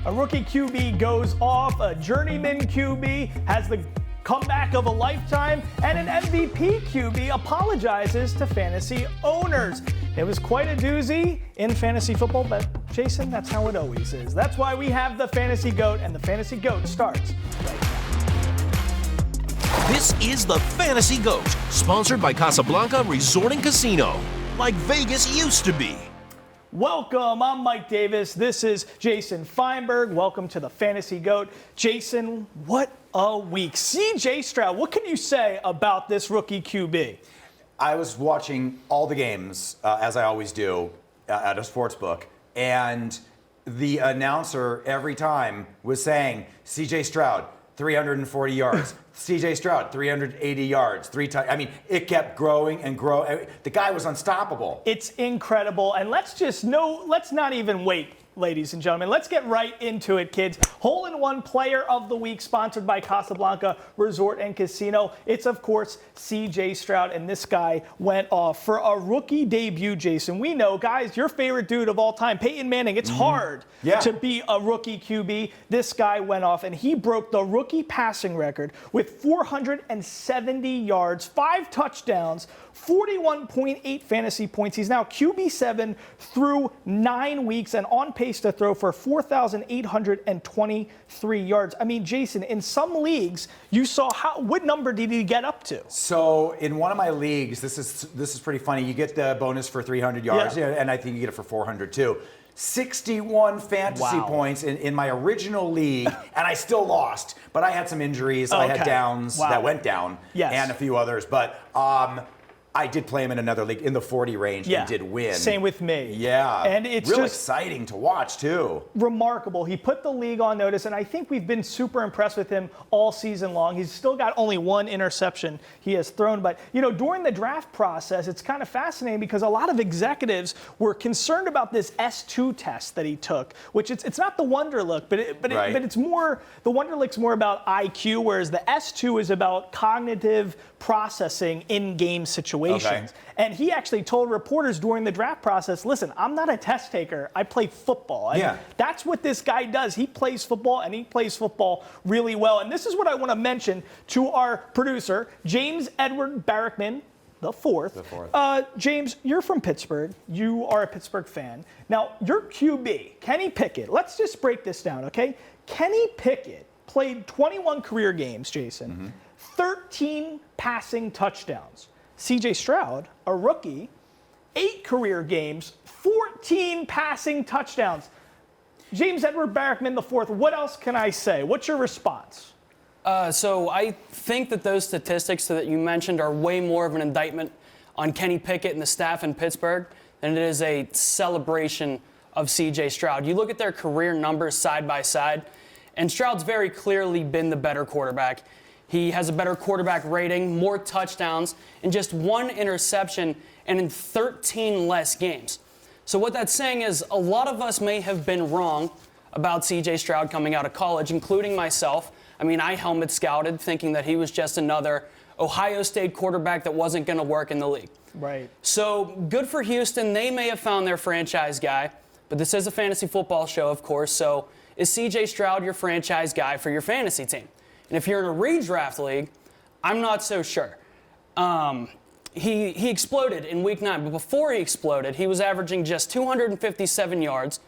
A rookie QB goes off, a journeyman QB has the comeback of a lifetime, and an MVP QB apologizes to fantasy owners. It was quite a doozy in fantasy football, but Jason, that's how it always is. That's why we have the Fantasy GOAT, and the Fantasy GOAT starts right now. This is the Fantasy GOAT, sponsored by Casablanca Resort and Casino, like Vegas used to be. Welcome, I'm Mike Davis. This is Jason Feinberg. Welcome to the Fantasy GOAT. Jason, what a week. C.J. Stroud, what can you say about this rookie QB? I was watching all the games, as I always do, at a sports book, and the announcer every time was saying, C.J. Stroud, 340 yards. C.J. Stroud, 380 yards, 3 times. I mean, it kept growing and growing. The guy was unstoppable. It's incredible. And let's not even wait, ladies and gentlemen. Let's get right into it, kids. Hole-in-one player of the week, sponsored by Casablanca Resort and Casino. It's, of course, C.J. Stroud, and this guy went off for a rookie debut, Jason. We know, guys, your favorite dude of all time, Peyton Manning, it's hard to be a rookie QB. This guy went off, and he broke the rookie passing record with 470 yards, 5 touchdowns, 41.8 fantasy points. He's now QB7 through 9 weeks and on pace to throw for 4,823 yards. I mean, Jason, in some leagues, you saw what number did he get up to? So in one of my leagues, this is pretty funny. You get the bonus for 300 yards, and I think you get it for 400 too. 61 fantasy points in my original league, and I still lost. But I had some injuries. I had downs that went down, and a few others. But I did play him in another league in the 40 range and did win. Same with me. Yeah. And it's real just exciting to watch, too. Remarkable. He put the league on notice, and I think we've been super impressed with him all season long. He's still got only 1 interception he has thrown. But, you know, during the draft process, it's kind of fascinating because a lot of executives were concerned about this S2 test that he took, which it's not the Wonderlic, but it's more, the Wonderlic's more about IQ, whereas the S2 is about cognitive processing in game situations. Okay. And he actually told reporters during the draft process, listen, I'm not a test taker. I play football. And that's what this guy does. He plays football, and he plays football really well. And this is what I want to mention to our producer, James Edward Barrickman, the fourth. James, you're from Pittsburgh. You are a Pittsburgh fan. Now, your QB, Kenny Pickett, let's just break this down, okay? Kenny Pickett played 21 career games, Jason, 13 passing touchdowns. C.J. Stroud, a rookie, 8 career games, 14 passing touchdowns. James Edward Barrickman IV, what else can I say? What's your response? So I think that those statistics that you mentioned are way more of an indictment on Kenny Pickett and the staff in Pittsburgh than it is a celebration of C.J. Stroud. You look at their career numbers side by side, and Stroud's very clearly been the better quarterback. He has a better quarterback rating, more touchdowns, and just 1 interception, and in 13 less games. So what that's saying is a lot of us may have been wrong about C.J. Stroud coming out of college, including myself. I mean, I helmet scouted thinking that he was just another Ohio State quarterback that wasn't going to work in the league. Right. So good for Houston. They may have found their franchise guy, but this is a fantasy football show, of course. So is C.J. Stroud your franchise guy for your fantasy team? And if you're in a redraft league, I'm not so sure. He exploded in week 9, but before he exploded, he was averaging just 257 yards,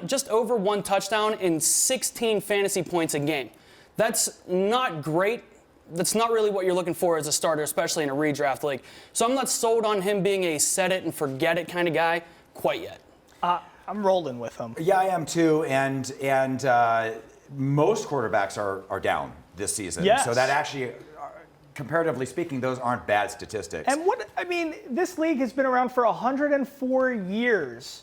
just over 1 touchdown, and 16 fantasy points a game. That's not great. That's not really what you're looking for as a starter, especially in a redraft league. So I'm not sold on him being a set it and forget it kind of guy quite yet. I'm rolling with him. Yeah, I am too, and most quarterbacks are down this season. Yes. So that actually, comparatively speaking, those aren't bad statistics. And this league has been around for 104 years,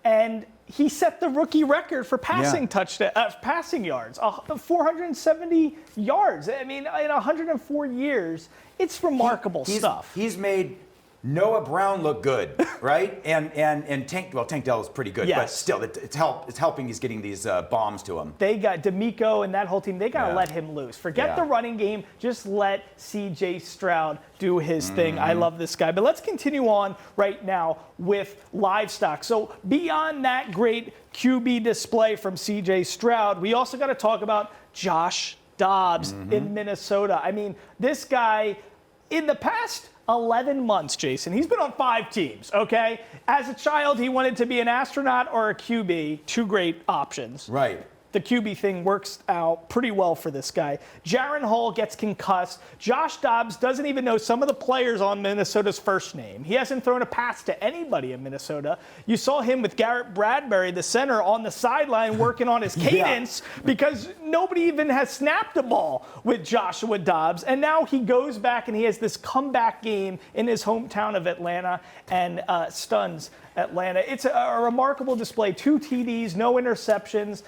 and he set the rookie record for passing passing yards, 470 yards. I mean, in 104 years, it's remarkable stuff. He's made Noah Brown looked good, right? And Tank Dell is pretty good, Yes. but still, it's helping. He's getting these bombs to him. They got D'Amico and that whole team. They got to let him loose. Forget the running game. Just let C.J. Stroud do his thing. I love this guy. But let's continue on right now with livestock. So beyond that great QB display from C.J. Stroud, we also got to talk about Josh Dobbs in Minnesota. I mean, this guy, in the past 11 months, Jason, he's been on 5 teams, okay? As a child, he wanted to be an astronaut or a QB. 2 great options. Right. The QB thing works out pretty well for this guy. Jaron Hall gets concussed. Josh Dobbs doesn't even know some of the players on Minnesota's first name. He hasn't thrown a pass to anybody in Minnesota. You saw him with Garrett Bradbury, the center, on the sideline working on his cadence because nobody even has snapped a ball with Joshua Dobbs. And now he goes back and he has this comeback game in his hometown of Atlanta and stuns Atlanta. It's a remarkable display. 2 TDs, no interceptions.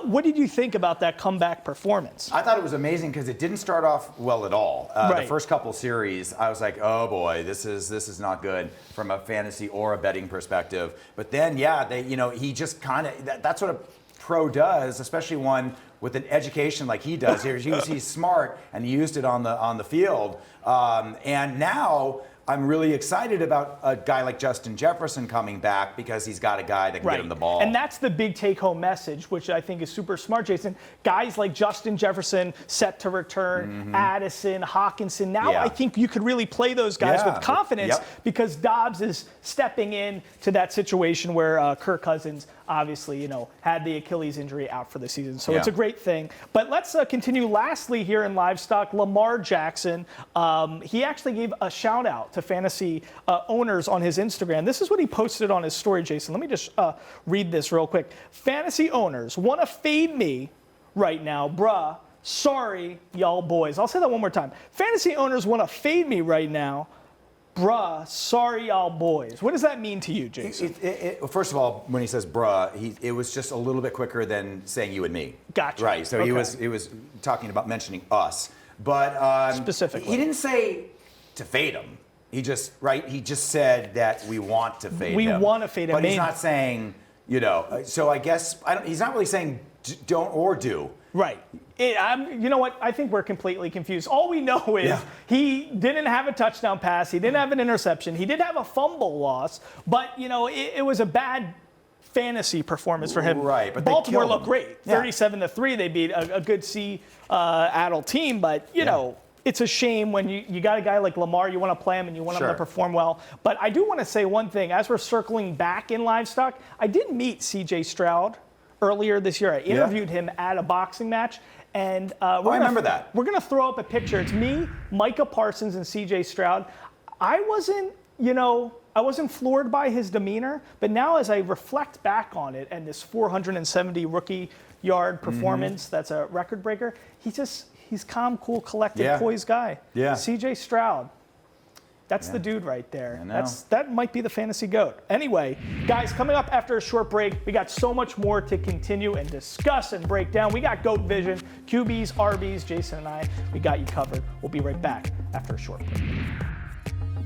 What did you think about that comeback performance? I thought it was amazing because it didn't start off well at all. The first couple series, I was like, oh boy, this is not good from a fantasy or a betting perspective. But then, he just kind of, that's what a pro does, especially one with an education like he does. He's smart, and he used it on the field. And now I'm really excited about a guy like Justin Jefferson coming back because he's got a guy that can get him the ball. And that's the big take-home message, which I think is super smart, Jason. Guys like Justin Jefferson set to return, Addison, Hawkinson. Now I think you could really play those guys with confidence because Dobbs is stepping in to that situation where Kirk Cousins obviously, had the Achilles injury out for the season. So it's a great thing. But let's continue lastly here in livestock. Lamar Jackson, he actually gave a shout out to fantasy owners on his Instagram. This is what he posted on his story, Jason. Let me just read this real quick. Fantasy owners want to fade me right now, bruh. Sorry, y'all boys. I'll say that one more time. Fantasy owners want to fade me right now. Bruh, sorry, y'all boys. What does that mean to you, Jason? First of all, when he says bruh, it was just a little bit quicker than saying you and me. Gotcha. Right, so he was talking about mentioning us. But specifically, he didn't say to fade him. He just said that we want to fade him. We want to fade him. But he's not saying, so I guess he's not really saying don't or do. Right. You know what? I think we're completely confused. All we know is he didn't have a touchdown pass. He didn't have an interception. He did have a fumble loss. But, it was a bad fantasy performance for him. Right. But Baltimore looked great. 37-3. They beat a good Seattle team. But, it's a shame when you got a guy like Lamar, you want to play him and you want him to perform well. But I do want to say one thing. As we're circling back in livestock, I did meet C.J. Stroud earlier this year. I interviewed him at a boxing match. And I remember that. We're going to throw up a picture. It's me, Micah Parsons, and C.J. Stroud. I wasn't floored by his demeanor, but now as I reflect back on it and this 470 rookie yard performance, that's a record breaker, he's calm, cool, collected, poised guy. Yeah. C.J. Stroud. That's the dude right there. That might be the fantasy GOAT. Anyway, guys, coming up after a short break, we got so much more to continue and discuss and break down. We got GOAT Vision, QBs, RBs, Jason and I, we got you covered. We'll be right back after a short break.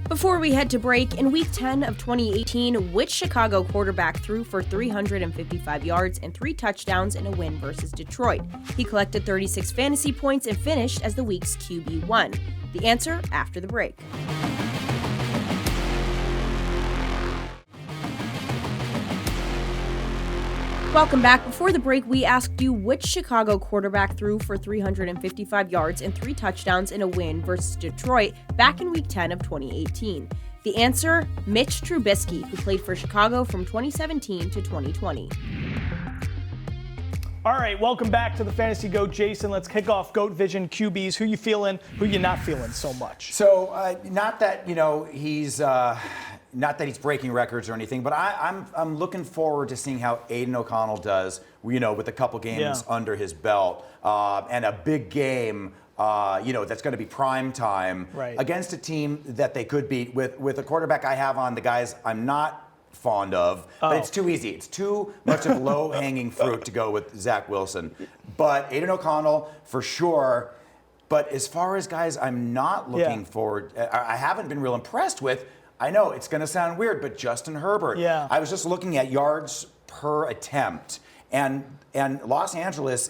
Before we head to break, in Week 10 of 2018, which Chicago quarterback threw for 355 yards and 3 touchdowns in a win versus Detroit? He collected 36 fantasy points and finished as the week's QB1. The answer after the break. Welcome back. Before the break, we asked you which Chicago quarterback threw for 355 yards and 3 touchdowns in a win versus Detroit back in Week 10 of 2018. The answer, Mitch Trubisky, who played for Chicago from 2017 to 2020. All right, welcome back to the Fantasy GOAT. Jason, let's kick off GOAT Vision QBs. Who you feeling, who you not feeling so much? So, not that, he's... not that he's breaking records or anything, but I'm looking forward to seeing how Aiden O'Connell does, with a couple games under his belt and a big game, that's going to be prime time against a team that they could beat with a quarterback I have on the guys I'm not fond of, but it's too easy. It's too much of low-hanging fruit to go with Zach Wilson. But Aiden O'Connell, for sure. But as far as guys I'm not looking forward, I haven't been real impressed with, I know it's going to sound weird, but Justin Herbert. Yeah. I was just looking at yards per attempt, and Los Angeles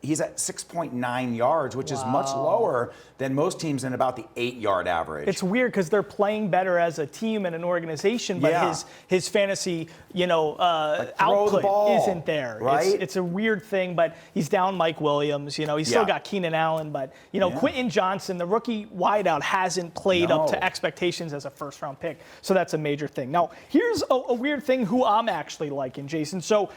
he's at 6.9 yards, which is much lower than most teams in about the 8-yard average. It's weird because they're playing better as a team and an organization, but his fantasy, output isn't there. Right? It's a weird thing, but he's down Mike Williams. He's still got Keenan Allen, but Quentin Johnson, the rookie wideout, hasn't played up to expectations as a first-round pick, so that's a major thing. Now, here's a weird thing who I'm actually liking, Jason. So,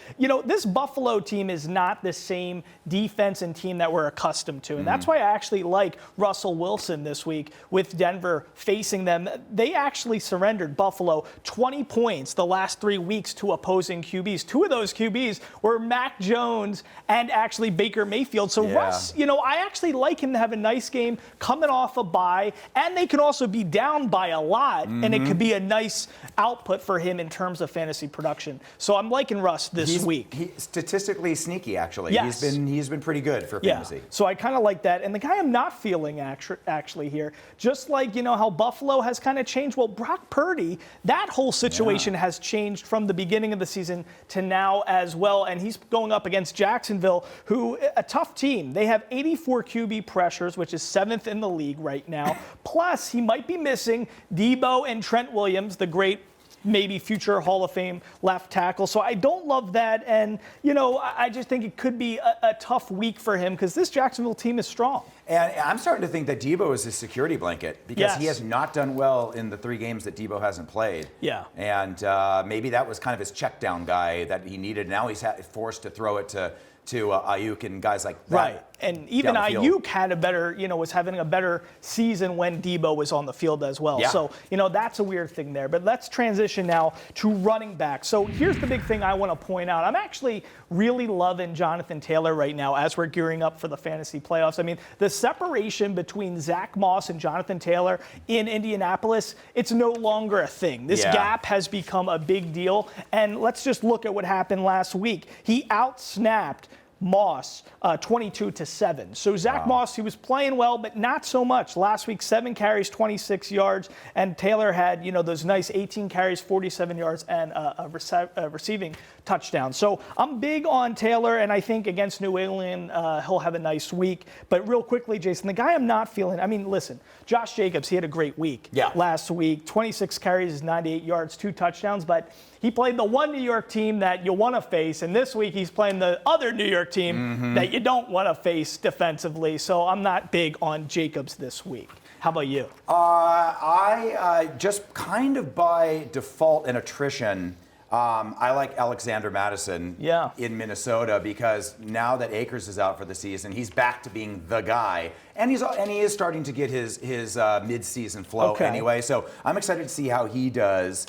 this Buffalo team is not the same defense and team that we're accustomed to, and that's why I actually like Russell Wilson this week with Denver facing them. They actually surrendered Buffalo 20 points the last 3 weeks to opposing QBs. 2 of those QBs were Mac Jones and actually Baker Mayfield. So Russ, I actually like him to have a nice game coming off a bye, and they can also be down by a lot, and it could be a nice output for him in terms of fantasy production. So I'm liking Russ this week. He's statistically sneaky, actually. Yes. He's been pretty good for fantasy. So I kind of like that. And the guy I'm not feeling actually here, just like, how Buffalo has kind of changed. Well, Brock Purdy, that whole situation has changed from the beginning of the season to now as well. And he's going up against Jacksonville, who, a tough team. They have 84 QB pressures, which is 7th in the league right now. Plus, he might be missing Debo and Trent Williams, the great maybe future Hall of Fame left tackle. So I don't love that. And, I just think it could be a tough week for him because this Jacksonville team is strong. And I'm starting to think that Debo is his security blanket because he has not done well in the 3 games that Debo hasn't played. Yeah. And maybe that was kind of his check down guy that he needed. Now he's forced to throw it to Ayuk and guys like that. Right. And even Ayuk had a better, was having a better season when Debo was on the field as well. Yeah. So, that's a weird thing there. But let's transition now to running back. So here's the big thing I want to point out. I'm actually really loving Jonathan Taylor right now as we're gearing up for the fantasy playoffs. I mean, the separation between Zach Moss and Jonathan Taylor in Indianapolis, it's no longer a thing. This gap has become a big deal. And let's just look at what happened last week. He outsnapped Moss 22-7. So Zach Moss, he was playing well, but not so much. Last week, 7 carries, 26 yards, and Taylor had, those nice 18 carries, 47 yards, and a receiving touchdown. So I'm big on Taylor, and I think against New England, he'll have a nice week. But real quickly, Jason, the guy I'm not feeling, listen, Josh Jacobs, he had a great week last week. 26 carries, 98 yards, 2 touchdowns, but he played the one New York team that you want to face, and this week he's playing the other New York team that you don't want to face defensively. So I'm not big on Jacobs this week. How about you? I just kind of by default and attrition, I like Alexander Mattison in Minnesota because now that Akers is out for the season, he's back to being the guy, and he is starting to get his mid-season flow anyway. So I'm excited to see how he does.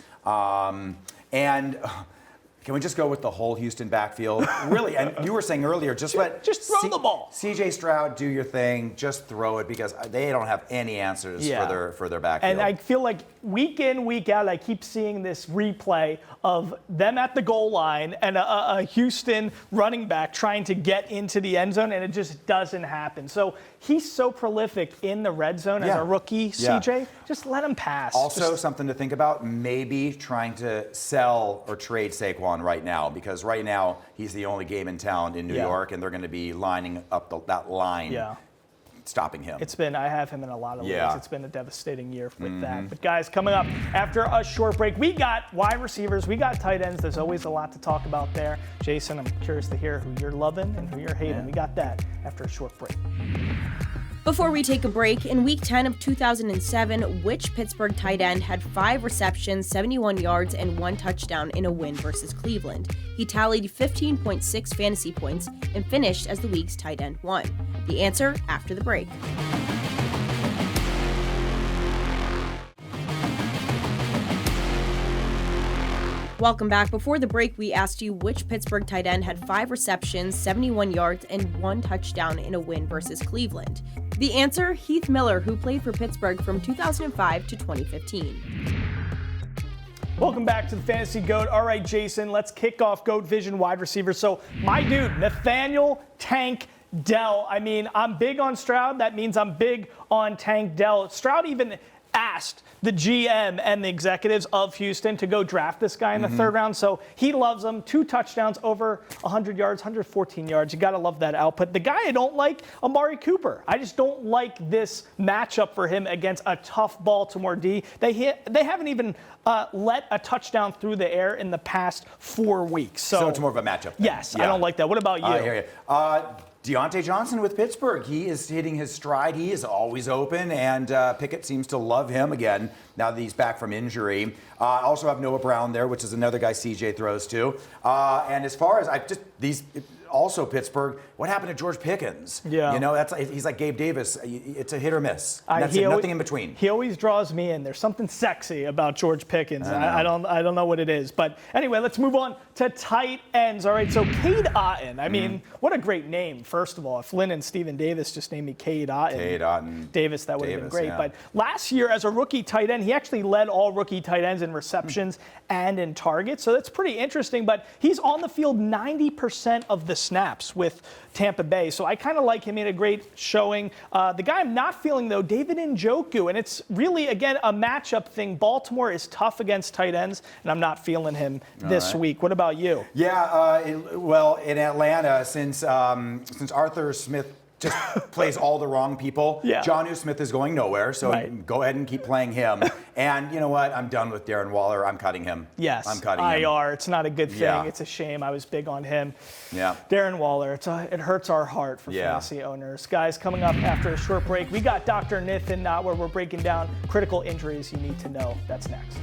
And can we just go with the whole Houston backfield? Really, and you were saying earlier, just throw the ball. CJ Stroud, do your thing. Just throw it because they don't have any answers for their backfield. And I feel like week in, week out, I keep seeing this replay of them at the goal line and a Houston running back trying to get into the end zone, and it just doesn't happen. So he's so prolific in the red zone as a rookie, CJ. Just let him pass. Also, something to think about, maybe trying to sell or trade Saquon right now, because right now he's the only game in town in New York, and they're going to be lining up that line, stopping him. I have him in a lot of leagues. It's been a devastating year with that. But guys, coming up after a short break, we got wide receivers, we got tight ends. There's always a lot to talk about there. Jason, I'm curious to hear who you're loving and who you're hating. We got that after a short break. Before we take a break, in Week 10 of 2007, which Pittsburgh tight end had 5 receptions, 71 yards, and 1 touchdown in a win versus Cleveland? He tallied 15.6 fantasy points and finished as the week's tight end 1. The answer after the break. Welcome back. Before the break, we asked you which Pittsburgh tight end had 5 receptions, 71 yards, and 1 touchdown in a win versus Cleveland. The answer, Heath Miller, who played for Pittsburgh from 2005 to 2015. Welcome back to the Fantasy GOAT. All right, Jason, let's kick off GOAT Vision wide receiver. So my dude, Nathaniel Tank Dell. I'm big on Stroud. That means I'm big on Tank Dell. Stroud even asked the GM and the executives of Houston to go draft this guy in the third round. So he loves him. 2 touchdowns, over 100 yards, 114 yards. You got to love that output. The guy I don't like, Amari Cooper. I just don't like this matchup for him against a tough Baltimore D. They haven't even let a touchdown through the air in the past 4 weeks. So it's more of a matchup then. Yes, yeah. I don't like that. What about you? I hear you. Deontay Johnson with Pittsburgh. He is hitting his stride. He is always open, and Pickett seems to love him again now that he's back from injury. I also have Noah Brown there, which is another guy CJ throws to. And as far as also Pittsburgh, what happened to George Pickens? Yeah. You know, he's like Gabe Davis. It's a hit or miss. That's it, nothing in between. He always draws me in. There's something sexy about George Pickens. I don't know what it is. But anyway, let's move on to tight ends. All right, so Cade Otton. I mean, what a great name, first of all. If Lynn and Stephen Davis just named me Cade Otton. Cade Otton. Davis, that would have been great. Yeah. But last year, as a rookie tight end, he actually led all rookie tight ends in receptions and in targets. So that's pretty interesting. But he's on the field 90% of the snaps with Tampa Bay. So I kind of like him. He had a great showing. The guy I'm not feeling, though, David Njoku. And it's really, again, a matchup thing. Baltimore is tough against tight ends, and I'm not feeling him this week. What about you? Yeah, in Atlanta, since Arthur Smith just plays all the wrong people, Jonnu Smith is going nowhere, so go ahead and keep playing him. And you know what? I'm done with Darren Waller. I'm cutting him. Yes, I'm cutting him. IR. It's not a good thing. Yeah. It's a shame. I was big on him. Yeah. Darren Waller. It hurts our heart for fantasy owners. Guys, coming up after a short break, we got Dr. Nithin Natwa. We're breaking down critical injuries you need to know. That's next.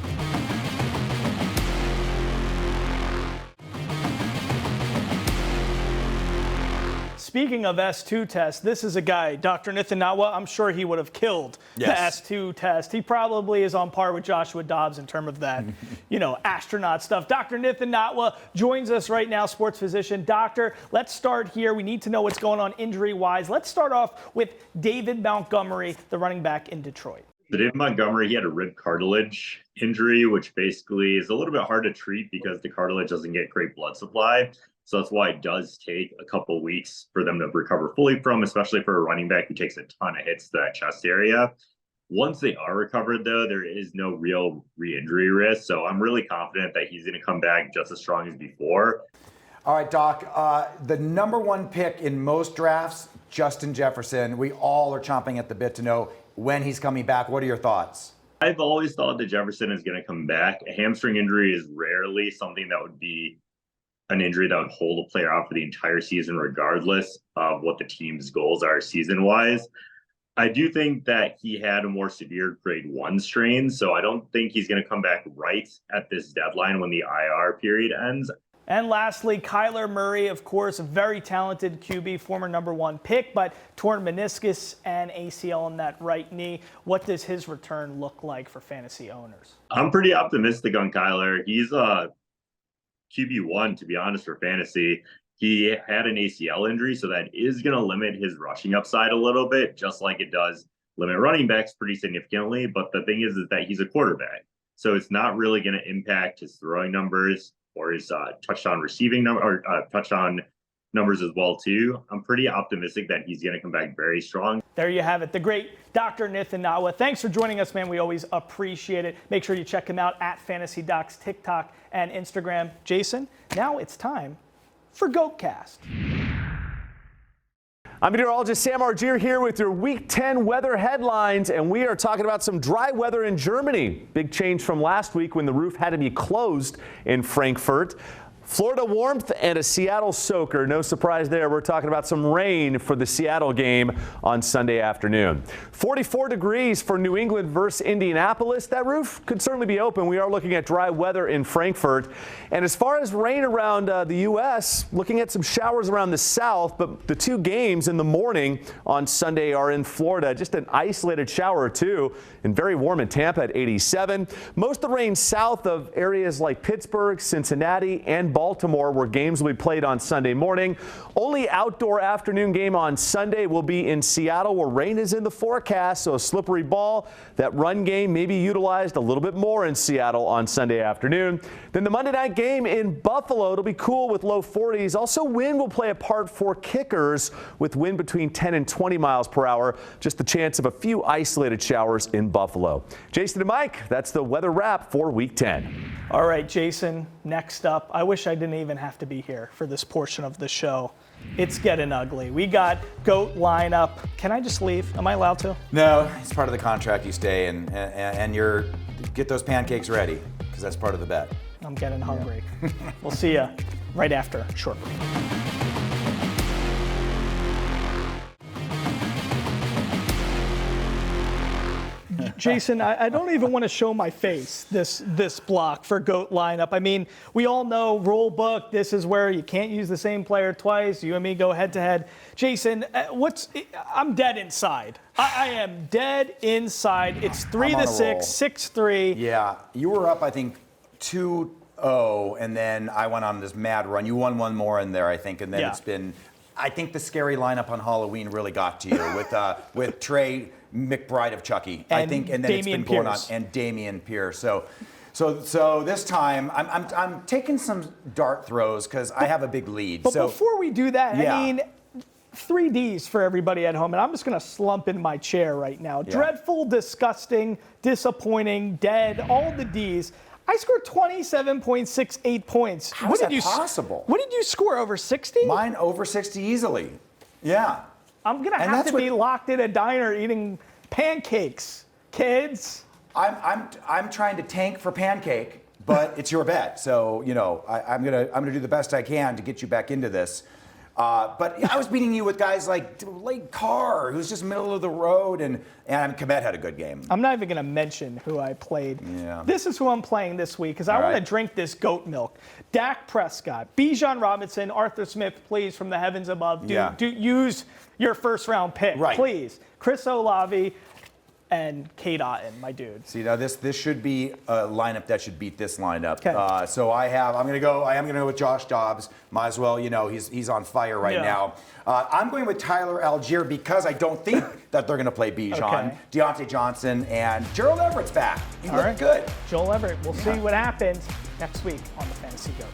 Speaking of S2 tests, this is a guy, Dr. Nithin Natwa, I'm sure he would have killed the S2 test. He probably is on par with Joshua Dobbs in terms of that, astronaut stuff. Dr. Nithin Natwa joins us right now, sports physician. Doctor, let's start here. We need to know what's going on injury-wise. Let's start off with David Montgomery, the running back in Detroit. David Montgomery, he had a rib cartilage injury, which basically is a little bit hard to treat because the cartilage doesn't get great blood supply. So that's why it does take a couple of weeks for them to recover fully from, especially for a running back who takes a ton of hits to that chest area. Once they are recovered, though, there is no real re-injury risk. So I'm really confident that he's going to come back just as strong as before. All right, Doc, the number one pick in most drafts, Justin Jefferson. We all are chomping at the bit to know when he's coming back. What are your thoughts? I've always thought that Jefferson is going to come back. A hamstring injury is rarely something that would be an injury that would hold a player out for the entire season, regardless of what the team's goals are season-wise. I do think that he had a more severe grade 1 strain, so I don't think he's going to come back right at this deadline when the IR period ends. And lastly, Kyler Murray, of course, a very talented QB, former number 1 pick, but torn meniscus and ACL in that right knee. What does his return look like for fantasy owners? I'm pretty optimistic on Kyler. He's a QB1, to be honest, for fantasy. He had an ACL injury, so that is going to limit his rushing upside a little bit, just like it does limit running backs pretty significantly. But the thing is that he's a quarterback, so it's not really going to impact his throwing numbers or his touchdown receiving number or touchdown numbers as well too. I'm pretty optimistic that he's going to come back very strong. There you have it, the great Dr. Nithin Natwa. Thanks for joining us, man. We always appreciate it. Make sure you check him out at Fantasy Docs, TikTok, and Instagram. Jason, now it's time for GOATCAST. I'm meteorologist Sam Argier here with your Week 10 weather headlines, and we are talking about some dry weather in Germany. Big change from last week when the roof had to be closed in Frankfurt. Florida warmth and a Seattle soaker. No surprise there. We're talking about some rain for the Seattle game on Sunday afternoon. 44 degrees for New England versus Indianapolis. That roof could certainly be open. We are looking at dry weather in Frankfurt. And as far as rain around the U.S., looking at some showers around the south, but the 2 games in the morning on Sunday are in Florida. Just an isolated shower or 2, and very warm in Tampa at 87. Most of the rain south of areas like Pittsburgh, Cincinnati, and Baltimore, where games will be played on Sunday morning. Only outdoor afternoon game on Sunday will be in Seattle, where rain is in the forecast, so a slippery ball. That run game may be utilized a little bit more in Seattle on Sunday afternoon. Then the Monday night game in Buffalo, it'll be cool with low 40s. Also, wind will play a part for kickers with wind between 10 and 20 miles per hour. Just the chance of a few isolated showers in Buffalo. Jason and Mike, that's the weather wrap for Week 10. All right, Jason, next up. I wish I didn't even have to be here for this portion of the show. It's getting ugly. We got GOAT lineup. Can I just leave? Am I allowed to? No, it's part of the contract. You stay and you're get those pancakes ready because that's part of the bet. I'm getting hungry. We'll see you right after a short break. Jason, I don't even want to show my face this block for GOAT lineup. I mean, we all know rule book. This is where you can't use the same player twice. You and me go head to head. Jason, I'm dead inside. I am dead inside. It's 3-6, 6-3. Yeah, you were up, I think, 2-0, and then I went on this mad run. You won one more in there, I think, and then it's been. I think the scary lineup on Halloween really got to you with Trey McBride of Chucky. And I think, and then Damian it's been going on, Pierce. and Damian Pierce. So this time I'm taking some dart throws because I have a big lead. But before we do that, Yeah. I mean, 3 Ds for everybody at home, and I'm just going to slump in my chair right now. Yeah. Dreadful, disgusting, disappointing, dead, all the Ds. I scored 27.68 points. How is that possible? What did you score, over 60? Mine over 60 easily. Yeah. I'm going to have to be locked in a diner eating pancakes, kids. I'm trying to tank for pancake, but it's your bet. So, I'm gonna do the best I can to get you back into this. But I was beating you with guys like Lake Carr, who's just middle of the road, and Komet had a good game. I'm not even going to mention who I played. Yeah. This is who I'm playing this week because I want to drink this goat milk. Dak Prescott, Bijan Robinson, Arthur Smith, please, from the heavens above, do use your first round pick, please. Chris Olave and Kate Otten, my dude. See, now this should be a lineup that should beat this lineup. Okay. So I am gonna go with Josh Dobbs. Might as well, he's on fire right now. I'm going with Tyler Algier because I don't think that they're gonna play Bijan. Okay. Deontay Johnson and Gerald Everett's back. He looked good. Joel Everett. We'll see what happens next week on the Fantasy Goat.